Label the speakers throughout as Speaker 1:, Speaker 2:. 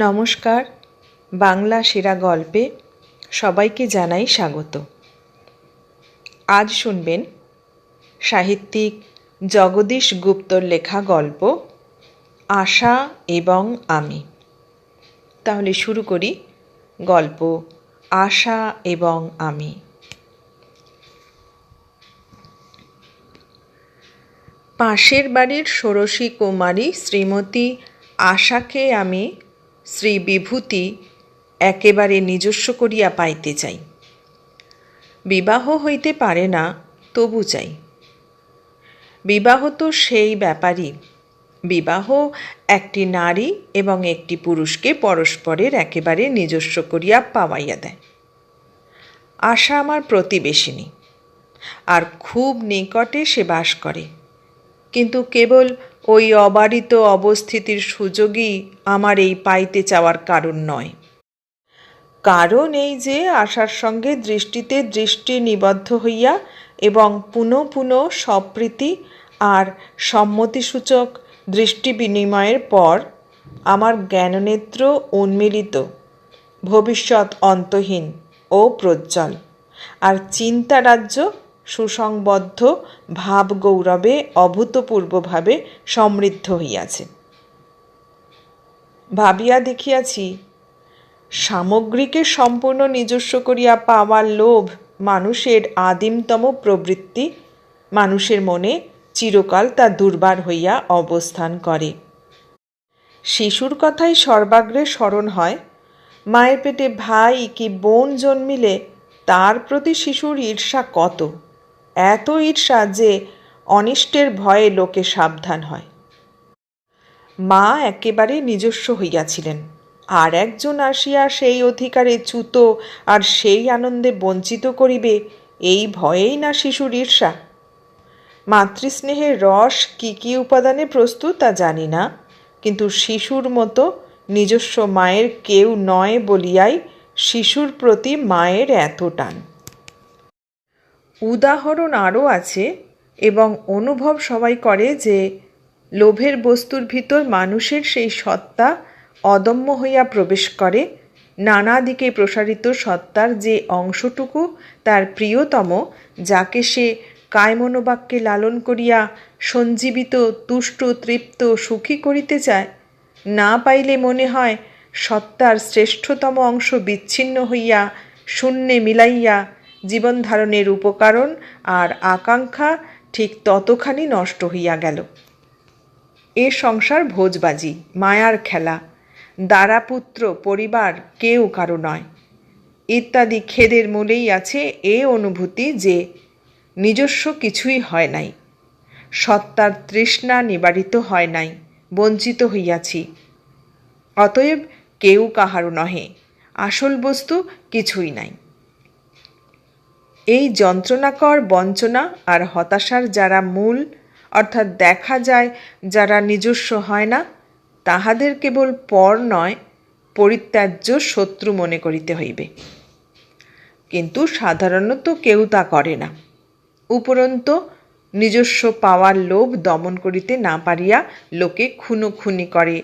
Speaker 1: নমস্কার। বাংলা সেরা গল্পে সবাইকে জানাই স্বাগত। আজ শুনবেন সাহিত্যিক জগদীশ গুপ্তর লেখা গল্প আশা এবং আমি। তাহলে শুরু করি গল্প আশা এবং আমি। পাশের বাড়ির ষোড়শী কুমারী শ্রীমতী আশাকে আমি শ্রী বিভূতি একেবারে নিজস্ব করিয়া পাইতে চাই। বিবাহ হইতে পারে না, তবু চাই। বিবাহ তো সেই ব্যাপারই। বিবাহ একটি নারী এবং একটি পুরুষকে পরস্পরের একেবারে নিজস্ব করিয়া পাওয়াইয়া দেয়। আশা আমার প্রতিবেশিনী, আর খুব নিকটে সে বাস করে, কিন্তু কেবল ওই অবারিত অবস্থিতির সুযোগই আমার এই পাইতে চাওয়ার কারণ নয়। কারণ এই যে আশার সঙ্গে দৃষ্টিতে দৃষ্টি নিবদ্ধ হইয়া এবং পুনঃ পুনঃ সপ্রীতি আর সম্মতিসূচক দৃষ্টি বিনিময়ের পর আমার জ্ঞাননেত্র উন্মীলিত, ভবিষ্যৎ অন্তহীন ও প্রজ্জ্বল, আর চিন্তারাজ্য সুসংবদ্ধ ভাবগৌরবে অভূতপূর্বভাবে সমৃদ্ধ হইয়াছে। ভাবিয়া দেখিয়াছি, সামগ্রীকে সম্পূর্ণ নিজস্ব করিয়া পাওয়ার লোভ মানুষের আদিমতম প্রবৃত্তি। মানুষের মনে চিরকাল তা দুর্বার হইয়া অবস্থান করে। শিশুর কথাই সর্বাগ্রে স্মরণ হয়। মায়ের পেটে ভাই কি বোন জন্মিলে তার প্রতি শিশুর ঈর্ষা কত, এত ঈর্ষা যে অনিষ্টের ভয়ে লোকে সাবধান হয়। মা একেবারে নিজস্ব হইয়াছিলেন, আর একজন আসিয়া সেই অধিকারে চ্যুত আর সেই আনন্দে বঞ্চিত করিবে, এই ভয়েই না শিশুর ঈর্ষা। মাতৃস্নেহের রস কী কী উপাদানে প্রস্তুত তা জানি না, কিন্তু শিশুর মতো নিজস্ব মায়ের কেউ নয় বলিয়াই শিশুর প্রতি মায়ের এত টান। উদাহরণ আরও আছে, এবং অনুভব সবাই করে যে লোভের বস্তুর ভিতর মানুষের সেই সত্তা অদম্য হইয়া প্রবেশ করে। নানা দিকে প্রসারিত সত্তার যে অংশটুকু তার প্রিয়তম, যাকে সে কায়মনোবাক্যে লালন করিয়া সঞ্জীবিত, তুষ্ট, তৃপ্ত, সুখী করিতে চায়, না পাইলে মনে হয় সত্তার শ্রেষ্ঠতম অংশ বিচ্ছিন্ন হইয়া শূন্যে মিলাইয়া জীবন ধারণের উপকরণ আর আকাঙ্ক্ষা ঠিক ততখানি নষ্ট হইয়া গেল। এ সংসার ভোজবাজি, মায়ার খেলা, দারাপুত্র পরিবার কেউ কারো নয় ইত্যাদি খেদের মূলেই আছে এ অনুভূতি যে নিজস্ব কিছুই হয় নাই, সত্তার তৃষ্ণা নিবারিত হয় নাই, বঞ্চিত হইয়াছি। অতএব কেউ কাহারও নহে, আসল বস্তু কিছুই নাই। এই যন্ত্রণাকর বঞ্চনা আর হতাশার যারা মূল, অর্থাৎ দেখা যায় যারা নিজস্ব হয় না, তাহাদের কেবল পর নয়, পরিত্যাজ্য শত্রু মনে করিতে হইবে। কিন্তু সাধারণত কেউ তা করে না। উপরন্তু নিজস্ব পাওয়ার লোভ দমন করিতে না পারিয়া লোকে খুনোখুনি করে,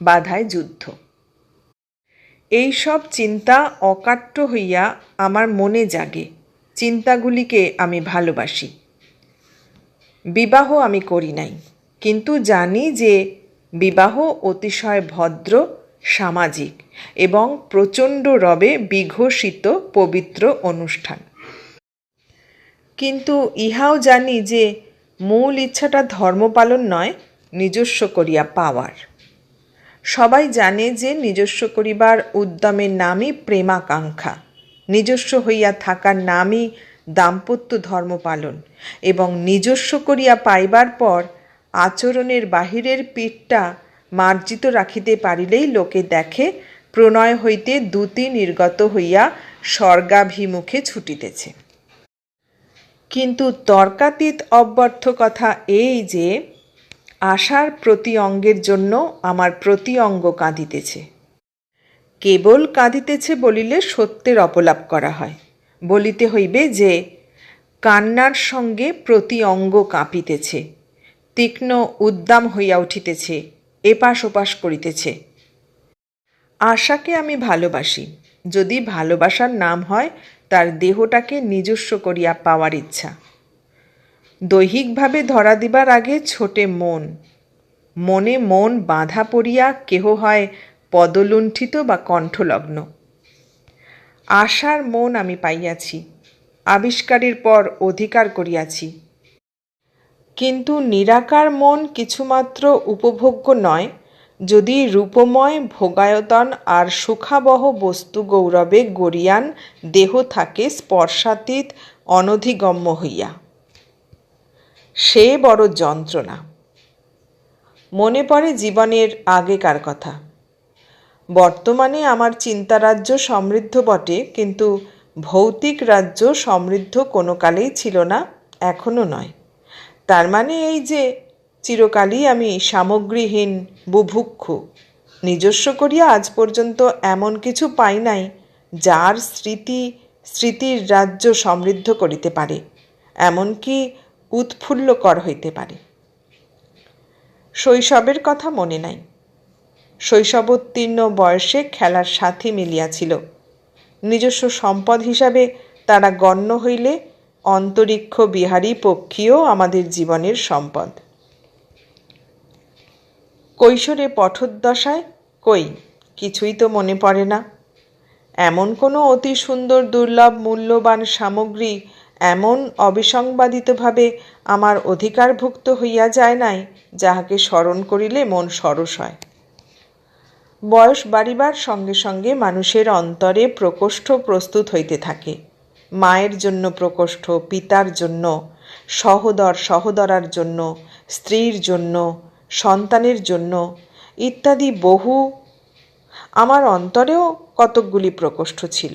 Speaker 1: বাধায় যুদ্ধ। এই সব চিন্তা অকাট্য হইয়া আমার মনে জাগে। চিন্তাগুলিকে আমি ভালোবাসি। বিবাহ আমি করি নাই, কিন্তু জানি যে বিবাহ অতিশয় ভদ্র, সামাজিক এবং প্রচণ্ড রবে বিঘোষিত পবিত্র অনুষ্ঠান। কিন্তু ইহাও জানি যে মূল ইচ্ছাটা ধর্মপালন নয়, নিজস্ব করিয়া পাওয়ার। সবাই জানে যে নিজস্ব করিবার উদ্যমের নামই প্রেমাকাঙ্ক্ষা, নিজস্ব হইয়া থাকার নামই দাম্পত্য ধর্ম পালন, এবং নিজস্ব করিয়া পাইবার পর আচরণের বাহিরের পিঠটা মার্জিত রাখিতে পারিলেই লোকে দেখে প্রণয় হইতে দ্যুতি নির্গত হইয়া স্বর্গাভিমুখে ছুটিতেছে। কিন্তু তর্কাতীত অব্যর্থ কথা এই যে আশার প্রতি অঙ্গের জন্য আমার প্রতি অঙ্গ কাঁদিতেছে। কেবল কাঁদিতেছে বলিলে সত্যের অপলাপ করা হয়। বলিতে হইবে যে কান্নার সঙ্গে প্রতি অঙ্গ কাঁপিতেছে, তীক্ষ্ণ উদ্দাম হইয়া উঠিতেছে, এপাশ ওপাশ করিতেছে। আশাকে আমি ভালোবাসি, যদি ভালোবাসার নাম হয় তার দেহটাকে নিজস্ব করিয়া পাওয়ার ইচ্ছা। দৈহিকভাবে ধরা দিবার আগে ছোটে মন, মনে মন বাঁধা পড়িয়া কেহ হয় পদলুণ্ঠিত বা কণ্ঠলগ্ন। আশার মন আমি পাইয়াছি, আবিষ্কারের পর অধিকার করিয়াছি। কিন্তু নিরাকার মন কিছুমাত্র উপভোগ্য নয়, যদি রূপময় ভোগায়তন আর সুখাবহ বস্তু গৌরবে গরিয়ান দেহ থাকে স্পর্শাতীত অনধিগম্য হইয়া। সে বড় যন্ত্রণা। মনে পড়ে জীবনের আগেকার কথা। বর্তমানে আমার চিন্তারাজ্য সমৃদ্ধ বটে, কিন্তু ভৌতিক রাজ্য সমৃদ্ধ কোনো কালেই ছিল না, এখনও নয়। তার মানে এই যে চিরকালই আমি সামগ্রীহীন বুভুক্ষু। নিজস্ব করিয়া আজ পর্যন্ত এমন কিছু পাই নাই যার স্মৃতির রাজ্য সমৃদ্ধ করিতে পারে, এমনকি উৎফুল্লকর হইতে পারে। শৈশবের কথা মনে নাই। শৈশবোত্তীর্ণ বয়সে খেলার সাথী মিলিয়াছিল। নিজস্ব সম্পদ হিসাবে তারা গণ্য হইলে অন্তরিক্ষ বিহারী পক্ষীও আমাদের জীবনের সম্পদ। কৈশোরে পঠোদ্দশায় কই কিছুই তো মনে পড়ে না। এমন কোনো অতি সুন্দর দুর্লভ মূল্যবান সামগ্রী এমন অবিসংবাদিতভাবে আমার অধিকারভুক্ত হইয়া যায় নাই যাহাকে স্মরণ করিলে মন সরস হয়। বয়স বাড়িবার সঙ্গে সঙ্গে মানুষের অন্তরে প্রকোষ্ঠ প্রস্তুত হইতে থাকে। মায়ের জন্য প্রকোষ্ঠ, পিতার জন্য, সহোদরার জন্য, স্ত্রীর জন্য, সন্তানের জন্য ইত্যাদি বহু। আমার অন্তরেও কতকগুলি প্রকোষ্ঠ ছিল।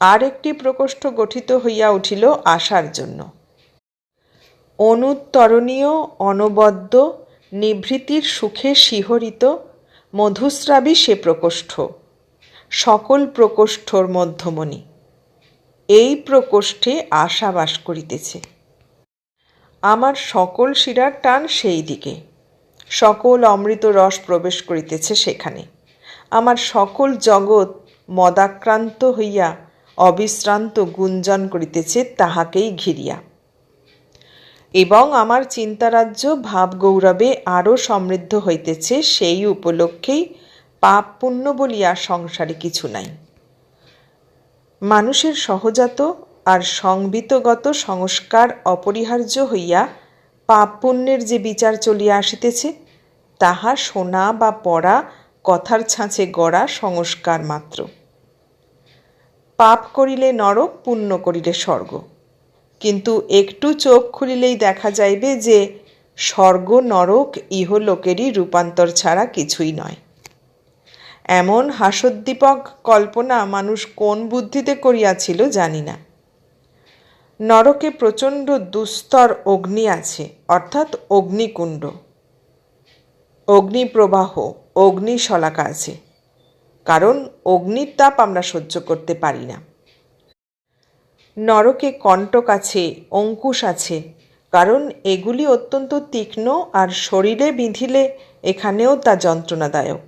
Speaker 1: আর একটি প্রকোষ্ঠ গঠিত হইয়া উঠিল আশার জন্য। অনুত্তরণীয়, অনবদ্য, নিভৃতির সুখে শিহরিত, মধুস্রাবী সে প্রকোষ্ঠ, সকল প্রকোষ্ঠর মধ্যমণি। এই প্রকোষ্ঠে আশা বাস করিতেছে। আমার সকল শিরার টান সেই দিকে, সকল অমৃত রস প্রবেশ করিতেছে সেখানে। আমার সকল জগৎ মদাক্রান্ত হইয়া অবিশ্রান্ত গুঞ্জন করিতেছে তাহাকেই ঘিরিয়া। এবং আমার চিন্তারাজ্য ভাবগৌরবে আরও সমৃদ্ধ হইতেছে সেই উপলক্ষেই পাপ পুণ্য বলিয়া সংসারে কিছু নাই। মানুষের সহজাত আর সংবিতগত সংস্কার অপরিহার্য হইয়া পাপ পুণ্যের যে বিচার চলিয়া আসিতেছে, তাহা শোনা বা পড়া কথার ছাঁচে গড়া সংস্কার মাত্র। পাপ করিলে নরক, পুণ্য করিলে স্বর্গ। কিন্তু একটু চোখ খুলিলেই দেখা যাইবে যে স্বর্গ নরক ইহলোকেরই রূপান্তর ছাড়া কিছুই নয়। এমন হাস্যোদ্দীপক কল্পনা মানুষ কোন বুদ্ধিতে করিয়াছিল জানি না। নরকে প্রচণ্ড দুস্তর অগ্নি আছে, অর্থাৎ অগ্নিকুণ্ড, অগ্নিপ্রবাহ, অগ্নিশলাকা আছে, কারণ অগ্নির তাপ আমরা সহ্য করতে পারি না। নরকে কণ্টক আছে, অঙ্কুশ আছে, কারণ এগুলি অত্যন্ত তীক্ষ্ণ আর শরীরে বিঁধিলে এখানেও তা যন্ত্রণাদায়ক।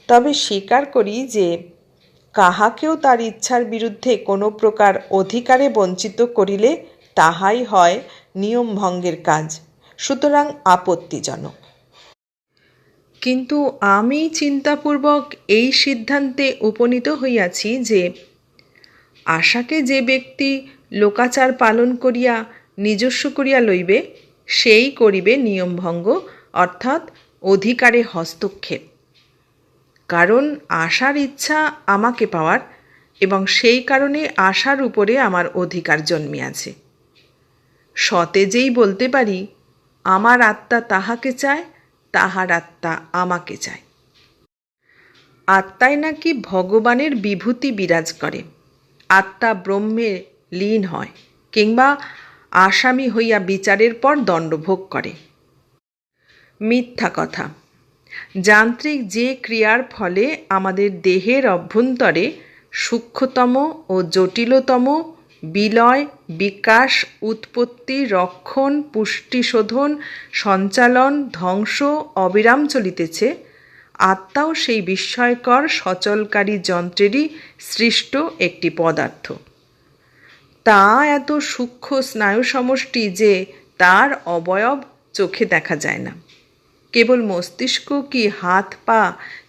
Speaker 1: তবে স্বীকার করি যে কাহাকেও তার ইচ্ছার বিরুদ্ধে কোনো প্রকার অধিকারে বঞ্চিত করিলে তাহাই হয় নিয়ম ভঙ্গের কাজ, সুতরাং আপত্তিজনক। কিন্তু আমি চিন্তাপূর্বক এই সিদ্ধান্তে উপনীত হইয়াছি যে আশাকে যে ব্যক্তি লোকাচার পালন করিয়া নিজস্ব করিয়া লইবে, সেই করিবে নিয়মভঙ্গ, অর্থাৎ অধিকারে হস্তক্ষেপ। কারণ আশার ইচ্ছা আমাকে পাওয়ার, এবং সেই কারণে আশার উপরে আমার অধিকার জন্মিয়াছে। সতেজেই বলতে পারি, আমার আত্মা তাহাকে চায়, তাহার আত্মা আমাকে চায়। আত্মায় নাকি ভগবানের বিভূতি বিরাজ করে, আত্মা ব্রহ্মে লীন হয়, কিংবা আসামি হইয়া বিচারের পর দণ্ডভোগ করে। মিথ্যা কথা। যান্ত্রিক যে ক্রিয়ার ফলে আমাদের দেহের অভ্যন্তরে সূক্ষ্মতম ও জটিলতম বিলয়, বিকাশ, উৎপত্তি, রক্ষণ, পুষ্টি, শোধন, সঞ্চালন, ধ্বংস অবিরাম চলিতেছে, আত্মাও সেই বিস্ময়কর সচলকারী যন্ত্রেরই সৃষ্ট একটি পদার্থ। তা এত সূক্ষ্ম স্নায়ু সমষ্টি যে তার অবয়ব চোখে দেখা যায় না। কেবল মস্তিষ্ক কি হাত পা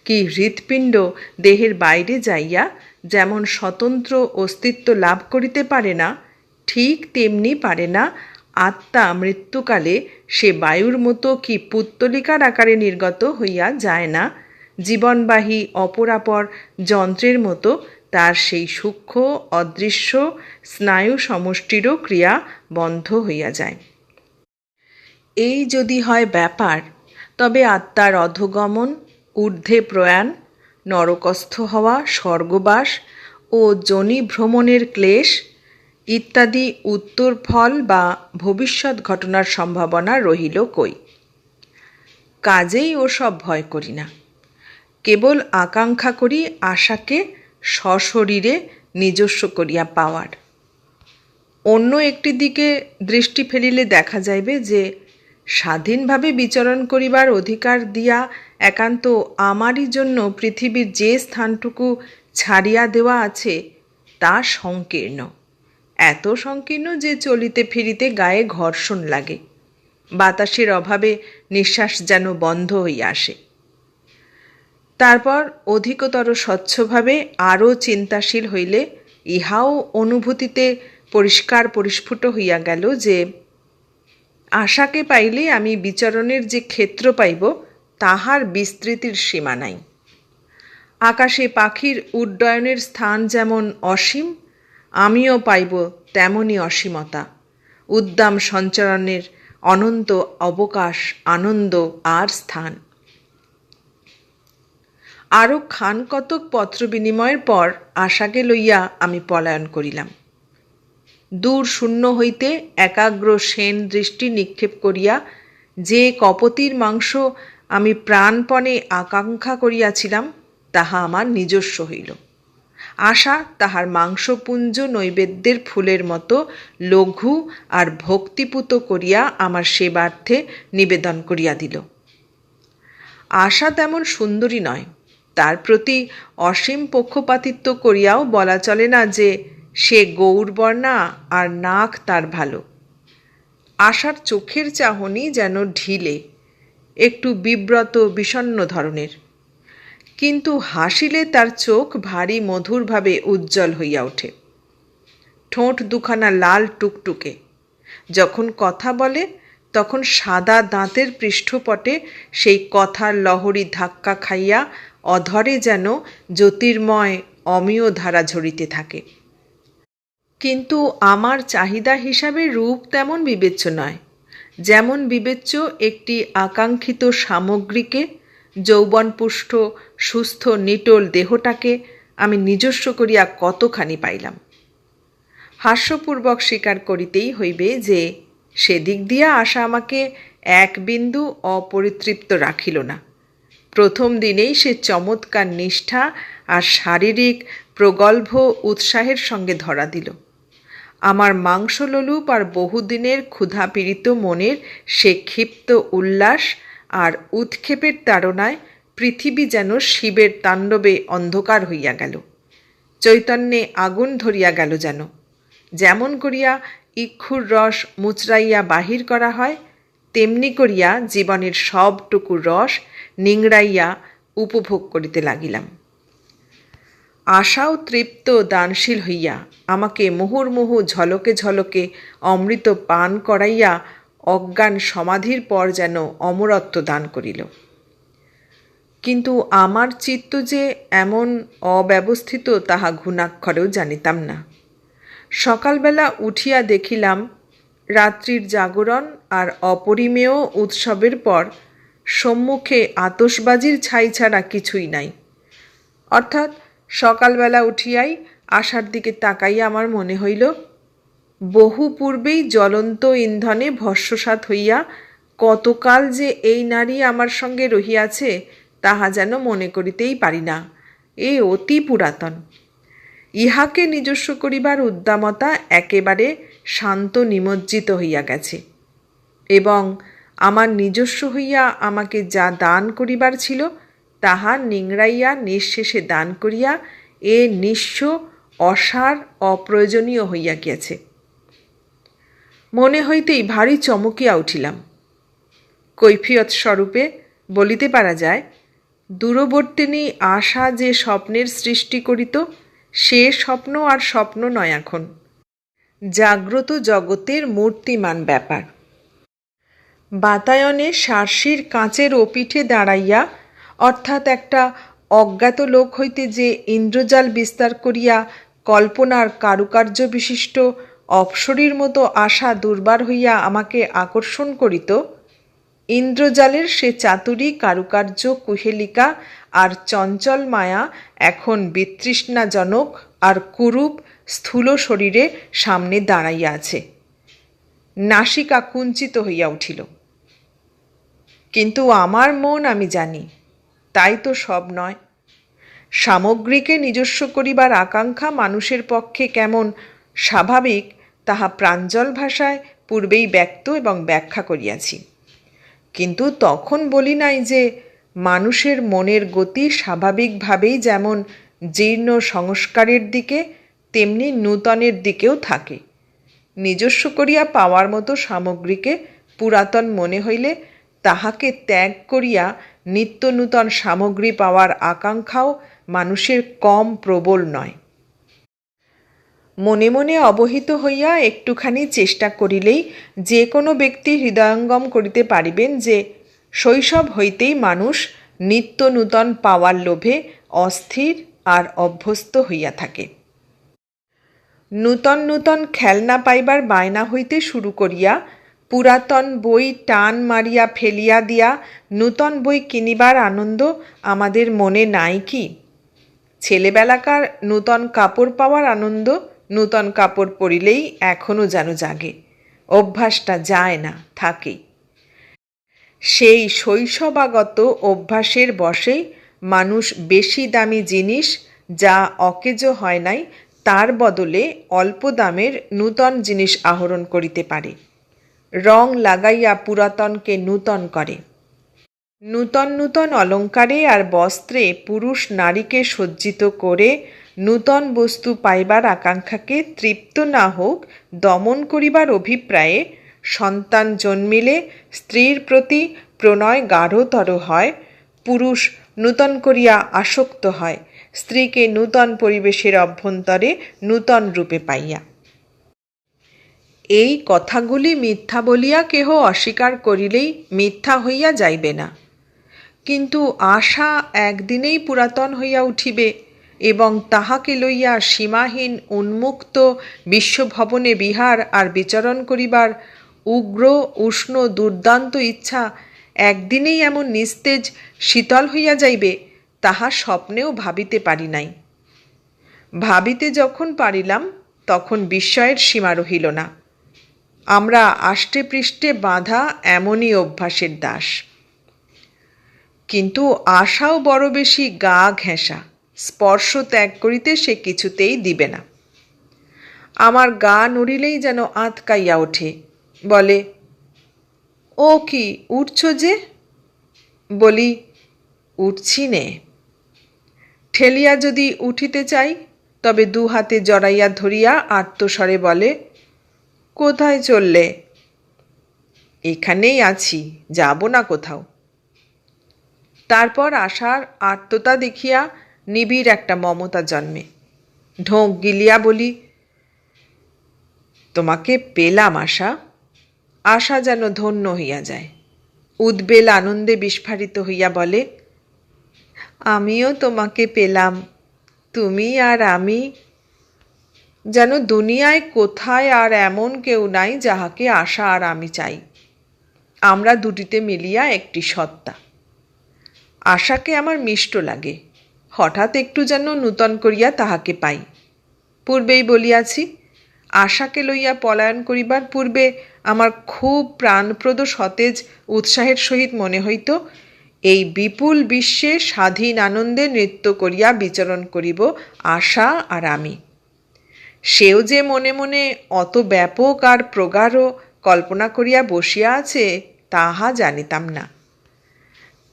Speaker 1: কি হৃৎপিণ্ড দেহের বাইরে যাইয়া যেমন স্বতন্ত্র অস্তিত্ব লাভ করিতে পারে না, ঠিক তেমনি পারে না আত্মা মৃত্যুকালে সে বায়ুর মতো কি পুত্তলিকার আকারে নির্গত হইয়া যায় না, জীবনবাহী অপরাপর যন্ত্রের মতো তার সেই সূক্ষ্ম অদৃশ্য স্নায়ু সমষ্টিরও ক্রিয়া বন্ধ হইয়া যায়। এই যদি হয় ব্যাপার, তবে আত্মার অধোগমন, ঊর্ধ্বে প্রয়াণ, নরকস্থ হওয়া, স্বর্গবাস ও যোনি ভ্রমণের ক্লেশ ইত্যাদি উত্তর ফল বা ভবিষ্যৎ ঘটনার সম্ভাবনা রহিল কই। কাজেই ওসব ভয় করি না, কেবল আকাঙ্ক্ষা করি আশাকে সশরীরে নিজস্ব করিয়া পাওয়ার। অন্য একটি দিকে দৃষ্টি ফেলিলে দেখা যাইবে যে স্বাধীনভাবে বিচরণ করিবার অধিকার দিয়া একান্ত আমারই জন্য পৃথিবীর যে স্থানটুকু ছাড়িয়া দেওয়া আছে তা সংকীর্ণ, এত সংকীর্ণ যে চলিতে ফিরিতে গায়ে ঘর্ষণ লাগে, বাতাসের অভাবে নিঃশ্বাস যেন বন্ধ হইয়া আসে। তারপর অধিকতর স্বচ্ছভাবে আরও চিন্তাশীল হইলে ইহাও অনুভূতিতে পরিষ্কার পরিস্ফুট হইয়া গেল যে আশাকে পাইলে আমি বিচরণের যে ক্ষেত্র পাইব তাহার বিস্তৃতির সীমা নাই। আকাশে পাখির উড্ডয়নের স্থান যেমন অসীম, আমিও পাইব তেমনই অসীমতা, উদ্দাম সঞ্চরণের অনন্ত অবকাশ, আনন্দ আর স্থান। আরও খান কতক পত্র বিনিময়ের পর আশাকে লইয়া আমি পলায়ন করিলাম। দূর শূন্য হইতে একাগ্র সেন দৃষ্টি নিক্ষেপ করিয়া যে কপতির মাংস আমি প্রাণপণে আকাঙ্ক্ষা করিয়াছিলাম তাহা আমার নিজস্ব হইল। আশা তাহার মাংসপুঞ্জ নৈবেদ্যের ফুলের মতো লঘু আর ভক্তিপুত করিয়া আমার সেবার্থে নিবেদন করিয়া দিল। আশা তেমন সুন্দরী নয়, তার প্রতি অসীম পক্ষপাতিত্ব করিয়াও বলা চলে না যে সে গৌরবর্ণা আর নাক তার ভালো। আশার চোখের চাহনি যেন ঢিলে, একটু বিব্রত বিষণ্ণ ধরনের, কিন্তু হাসিলে তার চোখ ভারী মধুরভাবে উজ্জ্বল হইয়া ওঠে। ঠোঁট দুখানা লাল টুকটুকে। যখন কথা বলে তখন সাদা দাঁতের পৃষ্ঠপটে সেই কথার লহরী ধাক্কা খাইয়া অধরে যেন জ্যোতির্ময় অমিয় ধারা ঝরিতে থাকে। কিন্তু আমার চাহিদা হিসাবে রূপ তেমন বিবেচ্য নয়, যেমন বিবেচ্য একটি আকাঙ্ক্ষিত সামগ্রীকে, যৌবনপুষ্ট সুস্থ নিটোল দেহটাকে আমি নিজস্ব করিয়া কতখানি পাইলাম। হাস্যপূর্বক স্বীকার করিতেই হইবে যে সেদিক দিয়া আশা আমাকে এক বিন্দু অপরিতৃপ্ত রাখিল না। প্রথম দিনেই সে চমৎকার নিষ্ঠা আর শারীরিক প্রগল্ভ উৎসাহের সঙ্গে ধরা দিল। আমার মাংসলোলুপ আর বহুদিনের ক্ষুধাপীড়িত মনের সে ক্ষিপ্ত উল্লাস আর উৎক্ষেপের তাড়নায় পৃথিবী যেন শিবের তাণ্ডবে অন্ধকার হইয়া গেল, চৈতন্যে আগুন ধরিয়া গেল যেন। যেমন করিয়া ইক্ষুর রস মুচড়াইয়া বাহির করা হয়, তেমনি করিয়া জীবনের সবটুকু রস নিংড়াইয়া উপভোগ করিতে লাগিলাম। আশাও তৃপ্ত দানশীল হইয়া আমাকে মুহুর্মুহু ঝলকে ঝলকে অমৃত পান করাইয়া অজ্ঞান সমাধির পর যেন অমরত্ব দান করিল। কিন্তু আমার চিত্ত যে এমন অব্যবস্থিত তাহা ঘুণাক্ষরেও জানিতাম না। সকালবেলা উঠিয়া দেখিলাম রাত্রির জাগরণ আর অপরিমেয় উৎসবের পর সম্মুখে আতশবাজির ছাই ছাড়া কিছুই নাই। অর্থাৎ সকালবেলা উঠিয়াই আশার দিকে তাকাইয়া আমার মনে হইল বহু পূর্বেই জ্বলন্ত ইন্ধনে ভস্মসাৎ হইয়া কতকাল যে এই নারী আমার সঙ্গে রহিয়াছে তাহা যেন মনে করিতেই পারি না। এ অতি পুরাতন। ইহাকে নিজস্ব করিবার উদ্দামতা একেবারে শান্ত নিমজ্জিত হইয়া গেছে, এবং আমার নিজস্ব হইয়া আমাকে যা দান করিবার ছিল তাহা নিংড়াইয়া নিঃশেষে দান করিয়া এ নিঃস্ব অসার অপ্রয়োজনীয় হইয়া গিয়াছে। মনে হইতেই ভারী চমকিয়া উঠিলাম। কৈফিয়ত স্বরূপে বলিতে পারা যায়, দূরবর্তিনী আশা যে স্বপ্নের সৃষ্টি করিত, সে স্বপ্ন আর স্বপ্ন নয়, এখন জাগ্রত জগতের মূর্তিমান ব্যাপার। বাতায়নে সার্সির কাঁচের ওপিঠে দাঁড়াইয়া, অর্থাৎ একটা অজ্ঞাত লোক হইতে যে ইন্দ্রজাল বিস্তার করিয়া কল্পনার কারুকার্য বিশিষ্ট অপ্সরীর মতো আশা দুর্বার হইয়া আমাকে আকর্ষণ করিত, ইন্দ্রজালের সে চাতুরী, কারুকার্য, কুহেলিকা আর চঞ্চল মায়া এখন বিতৃষ্ণাজনক আর কুরূপ স্থূল শরীরে সামনে দাঁড়াইয়া আছে। নাসিকা কুঞ্চিত হইয়া উঠিল। কিন্তু আমার মন আমি জানি, তাই তো সব নয়। সামগ্রীকে নিজস্ব করিবার আকাঙ্ক্ষা মানুষের পক্ষে কেমন স্বাভাবিক, তাহা প্রাঞ্জল ভাষায় পূর্বেই ব্যক্ত এবং ব্যাখ্যা করিয়াছি। কিন্তু তখন বলি নাই যে মানুষের মনের গতি স্বাভাবিকভাবেই যেমন জীর্ণ সংস্কারের দিকে, তেমনি নূতনের দিকেও থাকে। নিজস্ব করিয়া পাওয়ার মতো সামগ্রীকে পুরাতন মনে হইলে তাহাকে ত্যাগ করিয়া নিত্য নূতন সামগ্রী পাওয়ার আকাঙ্ক্ষাও মানুষের কম প্রবল নয়। মনে মনে অবহিত হইয়া একটুখানি চেষ্টা করিলেই যে কোনো ব্যক্তি হৃদয়ঙ্গম করিতে পারিবেন যে শৈশব হইতেই মানুষ নিত্য নূতন পাওয়ার লোভে অস্থির আর অভ্যস্ত হইয়া থাকে। নূতন নূতন খেলনা পাইবার বায়না হইতে শুরু করিয়া পুরাতন বই টান মারিয়া ফেলিয়া দিয়া নূতন বই কিনিবার আনন্দ আমাদের মনে নাই কি? ছেলেবেলাকার নূতন কাপড় পাওয়ার আনন্দ নূতন কাপড় পরিলেই এখনও যেন জাগে, অভ্যাসটা যায় না, থাকেই। সেই শৈশবাগত অভ্যাসের বশেই মানুষ বেশি দামি জিনিস, যা অকেজো হয় নাই, তার বদলে অল্প দামের নূতন জিনিস আহরণ করিতে পারে। রং লাগাইয়া পুরাতনকে নূতন করে। নূতন নূতন অলঙ্কারে আর বস্ত্রে পুরুষ নারীকে সজ্জিত করে নূতন বস্তু পাইবার আকাঙ্ক্ষাকে তৃপ্ত না হোক দমন করিবার অভিপ্রায়ে সন্তান জন্মিলে স্ত্রীর প্রতি প্রণয় গাঢ়তর হয়, পুরুষ নূতন করিয়া আসক্ত হয় স্ত্রীকে নূতন পরিবেশের অভ্যন্তরে নূতন রূপে পাইয়া। এই কথাগুলি মিথ্যা বলিয়া কেহ অস্বীকার করিলেই মিথ্যা হইয়া যাইবে না। কিন্তু আশা একদিনেই পুরাতন হইয়া উঠিবে এবং তাহাকে লইয়া সীমাহীন উন্মুক্ত বিশ্বভবনে বিহার আর বিচরণ করিবার উগ্র উষ্ণ দুর্দান্ত ইচ্ছা একদিনেই এমন নিস্তেজ শীতল হইয়া যাইবে, তাহা স্বপ্নেও ভাবিতে পারি নাই। ভাবিতে যখন পারিলাম তখন বিস্ময়ের সীমা রহিল না। আমরা আষ্টে পৃষ্ঠে বাঁধা এমনই অভ্যাসের দাস। কিন্তু আশাও বড় বেশি গা ঘেঁষা, স্পর্শ ত্যাগ করিতে সে কিছুতেই দিবে না। আমার গা নড়িলেই যেন আঁতকাইয়া ওঠে, বলে, ও কি উঠছ যে? বলি, উঠছি নে। ঠেলিয়া যদি উঠিতে চাই তবে দু হাতে জড়াইয়া ধরিয়া আর্তস্বরে বলে, কোথায় চললে? এখানেই আছি, যাব না কোথাও। তারপর আশার আর্ততা দেখিয়া নিবিড় একটা মমতা জন্মে। ঢোক গিলিয়া বলি, তোমাকে পেলাম আশা। আশা যেন ধন্য হইয়া যায়, উদ্বেল আনন্দে বিস্ফারিত হইয়া বলে, আমিও তোমাকে পেলাম, তুমি আর আমি। যেন দুনিয়ায় কোথায় আর এমন কেউ নাই যাহাকে আশা আর আমি চাই। আমরা দুটিতে মিলিয়া একটি সত্তা। আশাকে আমার মিষ্ট লাগে, হঠাৎ একটু যেন নূতন করিয়া তাহাকে পাই। পূর্বেই বলিয়াছি, আশাকে লইয়া পলায়ন করিবার পূর্বে আমার খুব প্রাণপ্রদ সতেজ উৎসাহের সহিত মনে হইত, এই বিপুল বিশ্বে স্বাধীন আনন্দে নৃত্য করিয়া বিচরণ করিব আশা আর আমি। সেও যে মনে মনে অত ব্যাপক আর প্রগাঢ় কল্পনা করিয়া বসিয়া আছে তাহা জানিতাম না।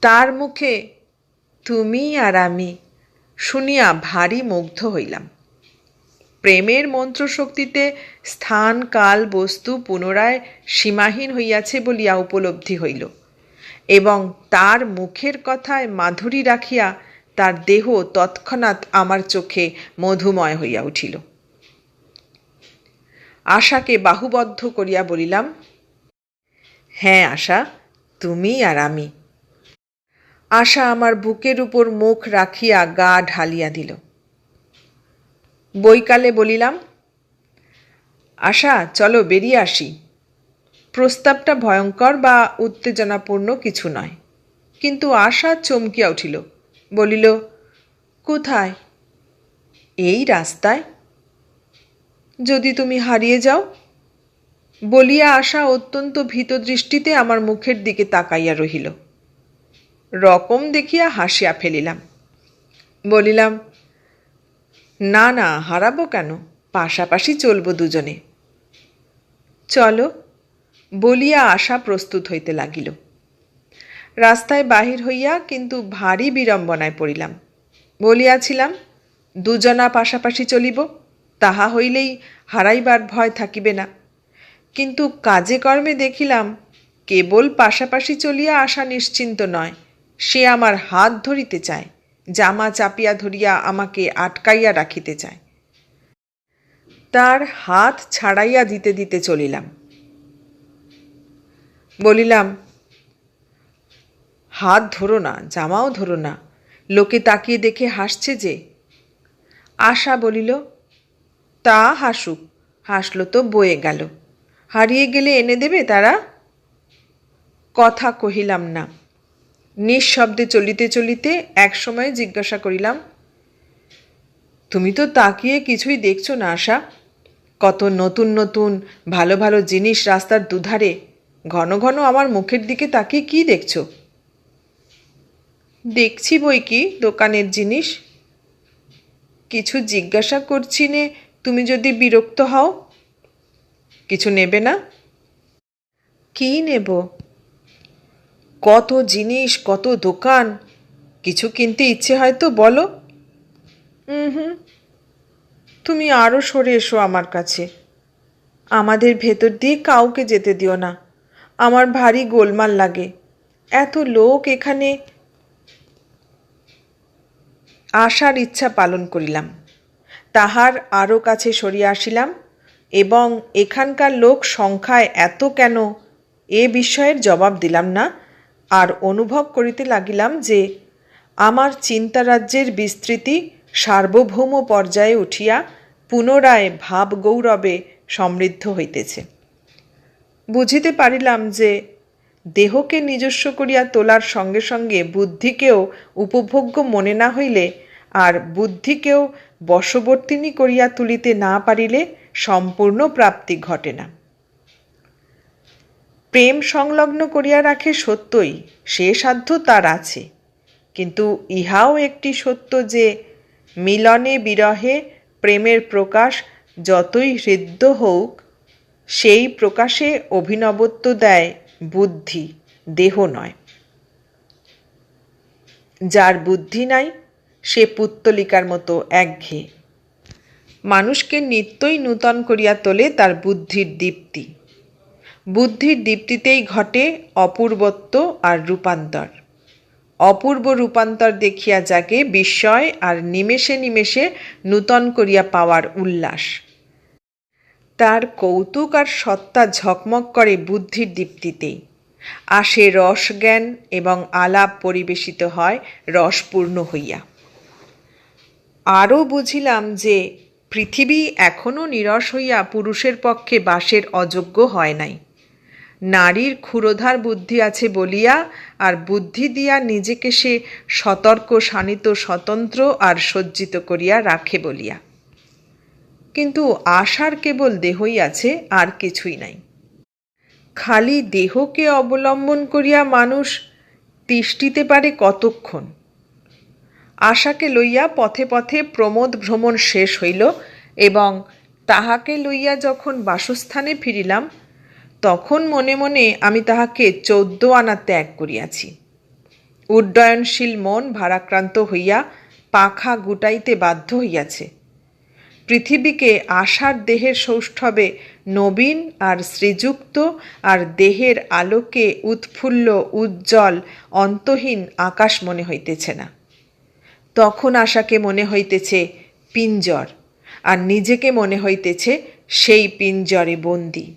Speaker 1: তার মুখে তুমি আর আমি শুনিয়া ভারী মুগ্ধ হইলাম। প্রেমের মন্ত্রশক্তিতে স্থান কাল বস্তু পুনরায় সীমাহীন হইয়াছে বলিয়া উপলব্ধি হইল, এবং তার মুখের কথায় মাধুরী রাখিয়া তার দেহ তৎক্ষণাৎ আমার চোখে মধুময় হইয়া উঠিল। আশাকে বাহুবদ্ধ করিয়া বলিলাম, হ্যাঁ আশা, তুমি আর আমি। আশা আমার বুকের উপর মুখ রাখিয়া গা ঢালিয়া দিল। বৈকালে বলিলাম, আশা চলো বেরিয়ে আসি। প্রস্তাবটা ভয়ঙ্কর বা উত্তেজনাপূর্ণ কিছু নয়, কিন্তু আশা চমকিয়া উঠিল, বলিল, কোথায়? এই রাস্তায়। যদি তুমি হারিয়ে যাও? বলিয়া আশা অত্যন্ত ভীত দৃষ্টিতে আমার মুখের দিকে তাকাইয়া রহিল। রকম দেখিয়া হাসিয়া ফেলিলাম। বলিলাম, না না, হারাবো কেন, পাশাপাশি চলব দুজনে। চলো বলিয়া আশা প্রস্তুত হইতে লাগিল। রাস্তায় বাহির হইয়া কিন্তু ভারী বিড়ম্বনায় পড়িলাম। বলিয়াছিলাম, দুজনা পাশাপাশি চলিব, তাহা হইলেই হারাইবার ভয় থাকিবে না। কিন্তু কাজে কর্মে দেখিলাম কেবল পাশাপাশি চলিয়া আশা নিশ্চিন্ত নয়, সে আমার হাত ধরিতে চায়, জামা চাপিয়া ধরিয়া আমাকে আটকাইয়া রাখিতে চায়। তার হাত ছাড়াইয়া দিতে দিতে চলিলাম। বলিলাম, হাত ধরো না, জামাও ধরো না, লোকে তাকিয়ে দেখে হাসছে যে। আশা বলিল, তা হাসুক, হাসলো তো বয়ে গেল, হারিয়ে গেলে এনে দেবে তারা? কথা কহিলাম না। নিঃশব্দে চলিতে চলিতে এক সময় জিজ্ঞাসা করিলাম, তুমি তো তাকিয়ে কিছুই দেখছো না আশা? কত নতুন নতুন ভালো ভালো জিনিস রাস্তার দুধারে, ঘন ঘন আমার মুখের দিকে তাকিয়ে কি দেখছো? দেখছি বই কি দোকানের জিনিস। কিছু জিজ্ঞাসা করছি নে, তুমি যদি বিরক্ত হও। কিছু নেবে না? কি নেব? কত জিনিস, কত দোকান, কিছু কিনতে ইচ্ছে হয়তো, বলো। হুম, তুমি আরও সরে এসো আমার কাছে। আমাদের ভেতর দিয়ে কাউকে যেতে দিও না, আমার ভারী গোলমাল লাগে, এত লোক এখানে। আশার ইচ্ছা পালন করিলাম। তাহার আরও কাছে সরিয়া আসিলাম, এবং এখানকার লোক সংখ্যায় এত কেন এ বিষয়ের জবাব দিলাম না, আর অনুভব করিতে লাগিলাম যে আমার চিন্তারাজ্যের বিস্তৃতি সার্বভৌম পর্যায়ে উঠিয়া পুনরায় ভাব গৌরবে সমৃদ্ধ হইতেছে। বুঝিতে পারিলাম যে দেহকে নিজস্ব করিয়া তোলার সঙ্গে সঙ্গে বুদ্ধিকেও উপভোগ্য মনে না হইলে, আর বুদ্ধিকেও বশবর্তিনী করিয়া তুলিতে না পারিলে সম্পূর্ণ প্রাপ্তি ঘটে না। প্রেম সংলগ্ন করিয়া রাখে সত্যই, সে সাধ্য তার আছে, কিন্তু ইহাও একটি সত্য যে মিলনে বিরহে প্রেমের প্রকাশ যতই হৃদ্য হোক, সেই প্রকাশে অভিনবত্ব দেয় বুদ্ধি, দেহ নয়। যার বুদ্ধি নাই সে পুত্তলিকার মতো একঘেয়ে। মানুষকে নিত্যই নূতন করিয়া তোলে তার বুদ্ধির দীপ্তি। বুদ্ধির দীপ্তিতেই ঘটে অপূর্বত্ব আর রূপান্তর। অপূর্ব রূপান্তর দেখিয়া জাগে বিস্ময় আর নিমেষে নিমেষে নূতন করিয়া পাওয়ার উল্লাস। তার কৌতুক আর সত্তা ঝকমক করে বুদ্ধির দীপ্তিতেই। আসে রসজ্ঞান এবং আলাপ পরিবেশিত হয় রসপূর্ণ হইয়া। আরও বুঝিলাম যে পৃথিবী এখনও নিরস হইয়া পুরুষের পক্ষে বাসের অযোগ্য হয় নাই। নারীর ক্ষুরোধার বুদ্ধি আছে বলিয়া, আর বুদ্ধি দিয়া নিজেকে সে সতর্ক, শানিত, স্বতন্ত্র আর সজ্জিত করিয়া রাখে বলিয়া। কিন্তু আশার কেবল দেহই আছে, আর কিছুই নাই। খালি দেহকে অবলম্বন করিয়া মানুষ তিষ্ঠিতে পারে কতক্ষণ? আশাকে লইয়া পথে পথে প্রমোদ ভ্রমণ শেষ হইল, এবং তাহাকে লইয়া যখন বাসস্থানে ফিরিলাম, তখন মনে মনে আমি তাহাকে 14 আনা ত্যাগ করিয়াছি। উড্ডয়নশীল মন ভারাক্রান্ত হইয়া পাখা গুটাইতে বাধ্য হইয়াছে। পৃথিবীকে আশার দেহের সৌষ্ঠবে নবীন আর শ্রীযুক্ত, আর দেহের আলোকে উৎফুল্ল উজ্জ্বল অন্তহীন আকাশ মনে হইতেছে না। তখন আশাকে মনে হইতেছে পিঞ্জর, আর নিজেকে মনে হইতেছে সেই পিঞ্জরে বন্দী।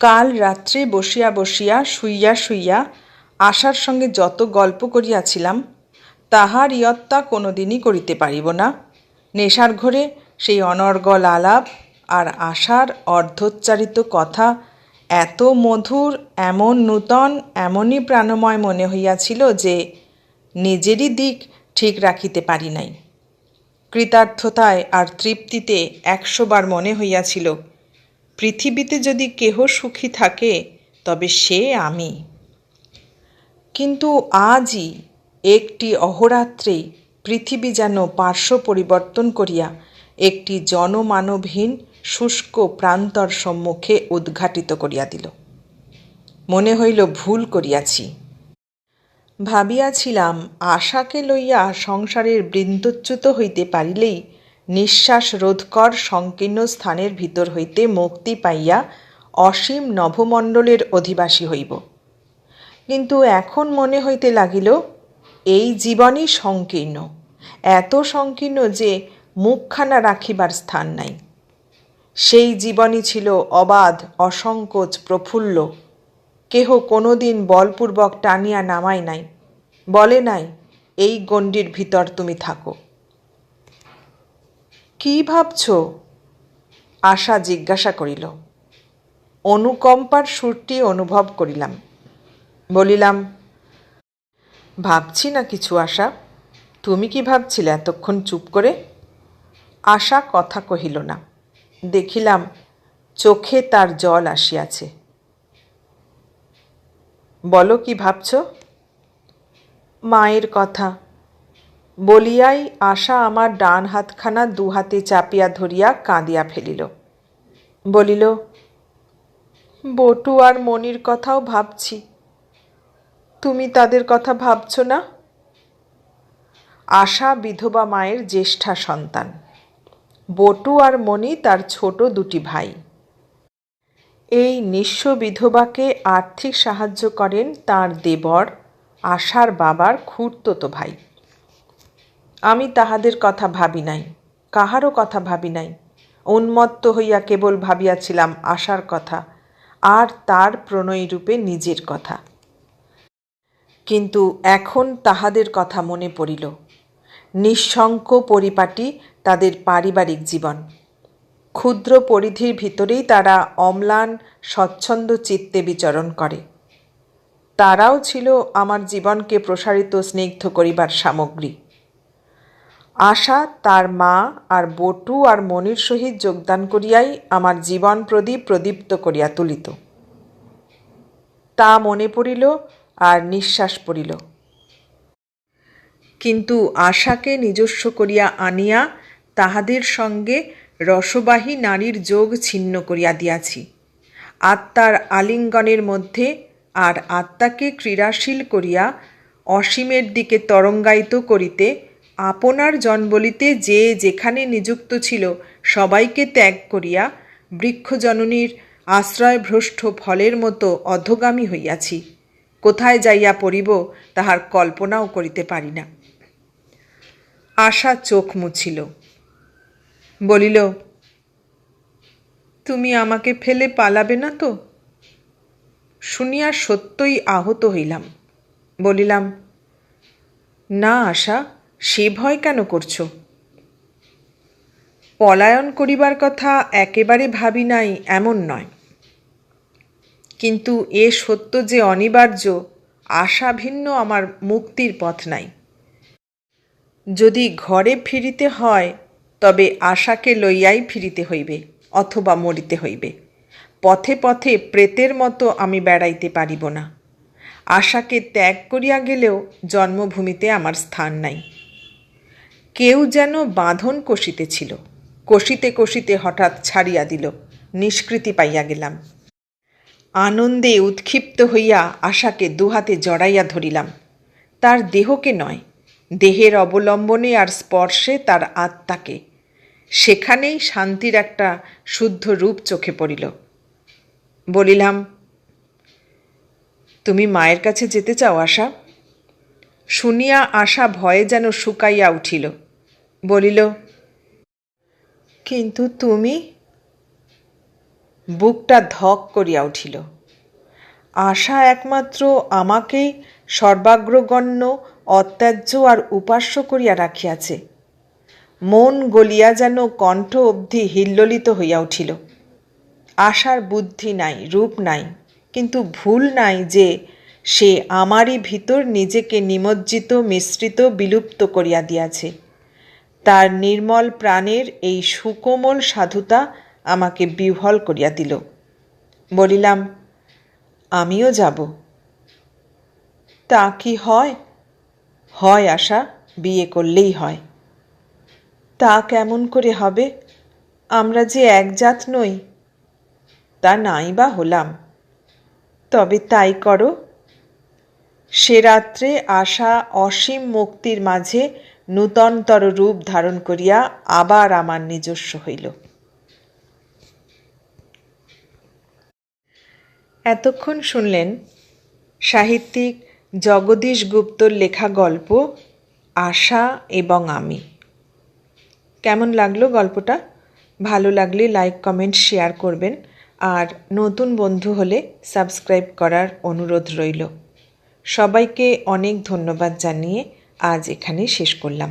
Speaker 1: কাল রাত্রে বসিয়া বসিয়া শুইয়া শুইয়া আশার সঙ্গে যত গল্প করিয়াছিলাম তাহার ইয়ত্তা কোনো দিনই করিতে পারিব না। নেশার ঘরে সেই অনর্গল আলাপ আর আশার অর্ধোচ্চারিত কথা এত মধুর, এমন নূতন, এমনই প্রাণময় মনে হইয়াছিল যে নিজেরই দিক ঠিক রাখিতে পারি নাই। কৃতার্থতায় আর তৃপ্তিতে 100 বার মনে হইয়াছিল, পৃথিবীতে যদি কেহ সুখী থাকে তবে সে আমি। কিন্তু আজই একটি অহোরাত্রেই পৃথিবী যেন পার্শ্ব পরিবর্তন করিয়া একটি জনমানবহীন শুষ্ক প্রান্তর সম্মুখে উদ্ঘাটিত করিয়া দিল। মনে হইল ভুল করিয়াছি। ভাবিয়াছিলাম আশাকে লইয়া সংসারের বৃন্দচ্যুত হইতে পারিলেই নিঃশ্বাস রোধকর সংকীর্ণ স্থানের ভিতর হইতে মুক্তি পাইয়া অসীম নভমণ্ডলের অধিবাসী হইব। কিন্তু এখন মনে হইতে লাগিল এই জীবনই সংকীর্ণ, এত সংকীর্ণ যে মুখখানা রাখিবার স্থান নাই। সেই জীবনই ছিল অবাধ, অসংকোচ, প্রফুল্ল। কেহ কোনোদিন বলপূর্বক টানিয়া নামায় নাই, বলে নাই এই গণ্ডির ভিতর তুমি থাকো। কি ভাবছ? আশা জিজ্ঞাসা করিল। অনুকম্পার সুরটি অনুভব করিলাম। বলিলাম, ভাবছি না কিছু আশা। তুমি কি ভাবছিলে এতক্ষণ চুপ করে? আশা কথা কহিল না। দেখিলাম চোখে তার জল আসিয়াছে। বলো, কি ভাবছ? মায়ের কথা বলিয়াই আশা আমার ডান হাতখানা 2 হাতে চাপিয়া ধরিয়া কাঁদিয়া ফেলিল। বলিল, বটু আর মনির কথাও ভাবছি। তুমি তাদের কথা ভাবছ না? আশা বিধবা মায়ের জ্যেষ্ঠা সন্তান। বটু আর মনি তার ছোট 2টি ভাই। এই নিঃস্ব বিধবাকে আর্থিক সাহায্য করেন তাঁর দেবর, আশার বাবার খুড়তুতো ভাই। আমি তাহাদের কথা ভাবি নাই, কাহারও কথা ভাবি নাই। উন্মত্ত হইয়া কেবল ভাবিয়াছিলাম আশার কথা আর তার প্রণয়রূপে নিজের কথা। কিন্তু এখন তাহাদের কথা মনে পড়িল। নিঃশঙ্ক পরিপাটি তাদের পারিবারিক জীবন। ক্ষুদ্র পরিধির ভিতরেই তারা অম্লান স্বচ্ছন্দ চিত্তে বিচরণ করে। তারাও ছিল আমার জীবনকে প্রসারিত স্নিগ্ধ করিবার সামগ্রী। আশা তার মা আর বটু আর মনির সহিত যোগদান করিয়াই আমার জীবন প্রদীপ প্রদীপ্ত করিয়া তুলিত। তা মনে পড়িল আর নিঃশ্বাস পড়িল। কিন্তু আশাকে নিজস্ব করিয়া আনিয়া তাহাদের সঙ্গে রসবাহী নারীর যোগ ছিন্ন করিয়া দিয়াছি। আত্মার আলিঙ্গনের মধ্যে আর আত্মাকে ক্রীড়াশীল করিয়া অসীমের দিকে তরঙ্গায়িত করিতে আপনার জনবলিতে যে যেখানে নিযুক্ত ছিল সবাইকে ত্যাগ করিয়া বৃক্ষজননীর আশ্রয়ভ্রষ্ট ফলের মতো অধোগামী হইয়াছি। কোথায় যাইয়া পড়িব তাহার কল্পনাও করিতে পারি না। আশা চোখ মুছিল। বলিল, তুমি আমাকে ফেলে পালাবে না তো? শুনিয়া সত্যই আহত হইলাম। বলিলাম, না আশা, সে ভয় কেন করছ? পলায়ন করিবার কথা একেবারে ভাবি নাই এমন নয়, কিন্তু এ সত্য যে অনিবার্য, আশা ভিন্ন আমার মুক্তির পথ নাই। যদি ঘরে ফিরিতে হয় তবে আশাকে লইয়াই ফিরিতে হইবে, অথবা মরিতে হইবে। পথে পথে প্রেতের মতো আমি বেড়াইতে পারিব না। আশাকে ত্যাগ করিয়া গেলেও জন্মভূমিতে আমার স্থান নাই। কেউ যেন বাঁধন কষিতেছিল, কষিতে কষিতে হঠাৎ ছাড়িয়া দিল, নিষ্কৃতি পাইয়া গেলাম। আনন্দে উৎক্ষিপ্ত হইয়া আশাকে 2 হাতে জড়াইয়া ধরিলাম। তার দেহকে নয়, দেহের অবলম্বনে আর স্পর্শে তার আত্মাকে। সেখানেই শান্তির একটা শুদ্ধ রূপ চোখে পড়িল। বলিলাম, তুমি মায়ের কাছে যেতে চাও আশা? শুনিয়া আশা ভয়ে যেন শুকাইয়া উঠিল। বলিল, কিন্তু তুমি? বুকটা ধক করিয়া উঠিল। আশা একমাত্র আমাকেই সর্বাগ্রগণ্য, অত্যাজ্য আর উপাস্য করিয়া রাখিয়াছে। মন গলিয়া যেন কণ্ঠ অবধি হিল্লোলিত হইয়া উঠিল। আশার বুদ্ধি নাই, রূপ নাই, কিন্তু ভুল নাই যে সে আমারই ভিতর নিজেকে নিমজ্জিত, মিশ্রিত, বিলুপ্ত করিয়া দিয়াছে। তার নির্মল প্রাণের এই সুকোমল সাধুতা আমাকে বিহ্বল করিয়া দিল। বলিলাম, আমিও যাব। তা কি হয়? হয় আশা, বিয়ে করলেই হয়। তা কেমন করে হবে? আমরা যে এক জাত নই। তা নাই বা হলাম, তবে তাই করো। সে রাত্রে আশা অসীম মুক্তির মাঝে নূতনতর রূপ ধারণ করিয়া আবার আমার নিজস্ব হইল। এতক্ষণ শুনলেন সাহিত্যিক জগদীশ গুপ্তর লেখা গল্প আশা এবং আমি। কেমন লাগলো গল্পটা? ভালো লাগলে লাইক, কমেন্ট, শেয়ার করবেন। আর নতুন বন্ধু হলে সাবস্ক্রাইব করার অনুরোধ রইল। সবাইকে অনেক ধন্যবাদ জানিয়ে আজ এখানেই শেষ করলাম।